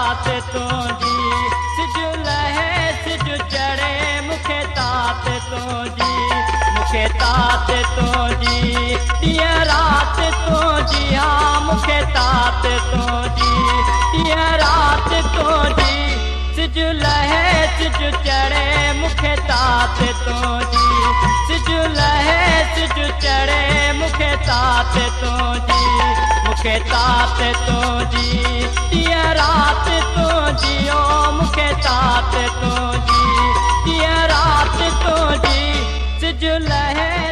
रात तुझी सिज लहे सिज चढ़े मुखे तात तुझी मुखे तात तुझी ॾींहं रात तुझी हाँ मुखे तात तुझी ॾींहं रात तुझी सिज लहे सिज चढ़े मुखे तात तुझी सिज लहे सिज चढ़े मुखे तात तुझी मुखे तात तुझी ॾींहं रात तुझी ओ मुखे तात तुझी ॾींहं रात तुझी सिज लहे